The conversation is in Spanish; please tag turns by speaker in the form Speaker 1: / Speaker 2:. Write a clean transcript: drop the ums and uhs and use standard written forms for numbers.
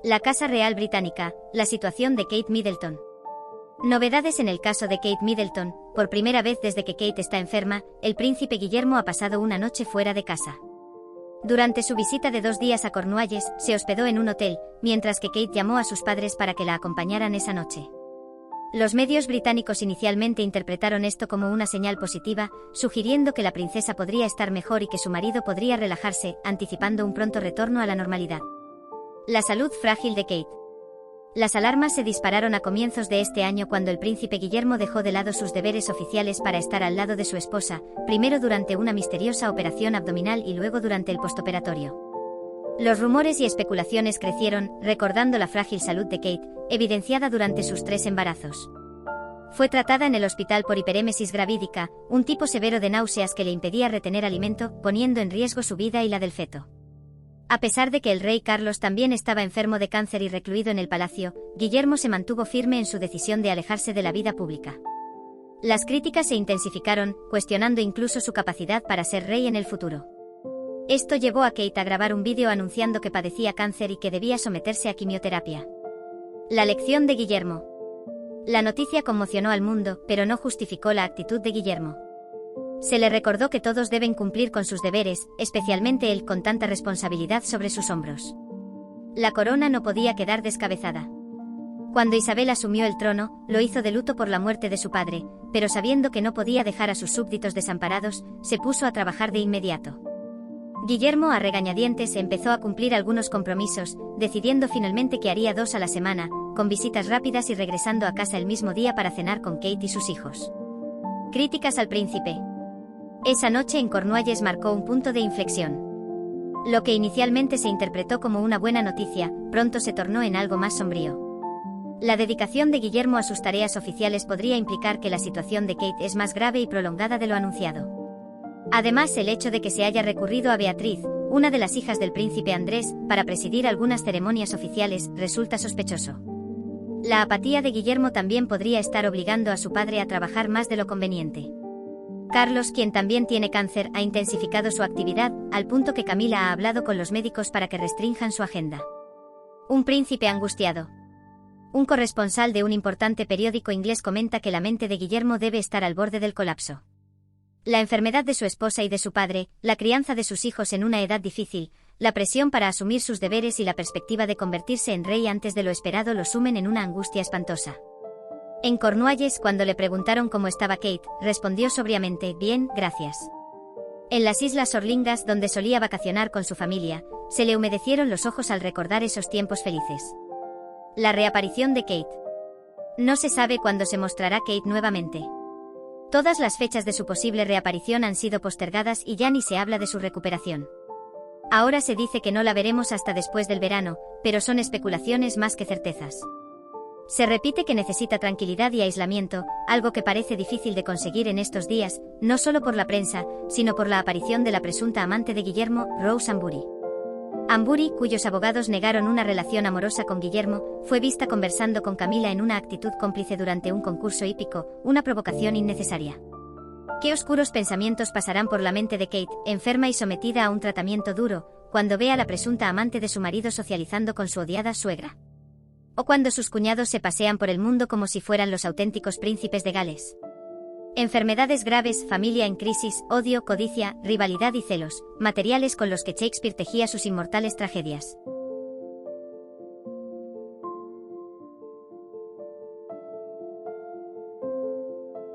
Speaker 1: La Casa Real Británica, la situación de Kate Middleton. Novedades en el caso de Kate Middleton. Por primera vez desde que Kate está enferma, el príncipe Guillermo ha pasado una noche fuera de casa. Durante su visita de 2 días a Cornualles, se hospedó en un hotel, mientras que Kate llamó a sus padres para que la acompañaran esa noche. Los medios británicos inicialmente interpretaron esto como una señal positiva, sugiriendo que la princesa podría estar mejor y que su marido podría relajarse, anticipando un pronto retorno a la normalidad. La salud frágil de Kate. Las alarmas se dispararon a comienzos de este año cuando el príncipe Guillermo dejó de lado sus deberes oficiales para estar al lado de su esposa, primero durante una misteriosa operación abdominal y luego durante el postoperatorio. Los rumores y especulaciones crecieron, recordando la frágil salud de Kate, evidenciada durante sus 3 embarazos. Fue tratada en el hospital por hiperémesis gravídica, un tipo severo de náuseas que le impedía retener alimento, poniendo en riesgo su vida y la del feto. A pesar de que el rey Carlos también estaba enfermo de cáncer y recluido en el palacio, Guillermo se mantuvo firme en su decisión de alejarse de la vida pública. Las críticas se intensificaron, cuestionando incluso su capacidad para ser rey en el futuro. Esto llevó a Kate a grabar un vídeo anunciando que padecía cáncer y que debía someterse a quimioterapia. La lección de Guillermo. La noticia conmocionó al mundo, pero no justificó la actitud de Guillermo. Se le recordó que todos deben cumplir con sus deberes, especialmente él con tanta responsabilidad sobre sus hombros. La corona no podía quedar descabezada. Cuando Isabel asumió el trono, lo hizo de luto por la muerte de su padre, pero sabiendo que no podía dejar a sus súbditos desamparados, se puso a trabajar de inmediato. Guillermo a regañadientes empezó a cumplir algunos compromisos, decidiendo finalmente que haría 2 a la semana, con visitas rápidas y regresando a casa el mismo día para cenar con Kate y sus hijos. Críticas al príncipe. Esa noche en Cornualles marcó un punto de inflexión. Lo que inicialmente se interpretó como una buena noticia, pronto se tornó en algo más sombrío. La dedicación de Guillermo a sus tareas oficiales podría implicar que la situación de Kate es más grave y prolongada de lo anunciado. Además, el hecho de que se haya recurrido a Beatriz, una de las hijas del príncipe Andrés, para presidir algunas ceremonias oficiales, resulta sospechoso. La apatía de Guillermo también podría estar obligando a su padre a trabajar más de lo conveniente. Carlos, quien también tiene cáncer, ha intensificado su actividad, al punto que Camila ha hablado con los médicos para que restrinjan su agenda. Un príncipe angustiado. Un corresponsal de un importante periódico inglés comenta que la mente de Guillermo debe estar al borde del colapso. La enfermedad de su esposa y de su padre, la crianza de sus hijos en una edad difícil, la presión para asumir sus deberes y la perspectiva de convertirse en rey antes de lo esperado lo sumen en una angustia espantosa. En Cornualles, cuando le preguntaron cómo estaba Kate, respondió sobriamente: bien, gracias. En las Islas Sorlingas, donde solía vacacionar con su familia, se le humedecieron los ojos al recordar esos tiempos felices. La reaparición de Kate. No se sabe cuándo se mostrará Kate nuevamente. Todas las fechas de su posible reaparición han sido postergadas y ya ni se habla de su recuperación. Ahora se dice que no la veremos hasta después del verano, pero son especulaciones más que certezas. Se repite que necesita tranquilidad y aislamiento, algo que parece difícil de conseguir en estos días, no solo por la prensa, sino por la aparición de la presunta amante de Guillermo, Rose Ambury. Ambury, cuyos abogados negaron una relación amorosa con Guillermo, fue vista conversando con Camila en una actitud cómplice durante un concurso hípico, una provocación innecesaria. ¿Qué oscuros pensamientos pasarán por la mente de Kate, enferma y sometida a un tratamiento duro, cuando ve a la presunta amante de su marido socializando con su odiada suegra? O cuando sus cuñados se pasean por el mundo como si fueran los auténticos príncipes de Gales. Enfermedades graves, familia en crisis, odio, codicia, rivalidad y celos, materiales con los que Shakespeare tejía sus inmortales tragedias.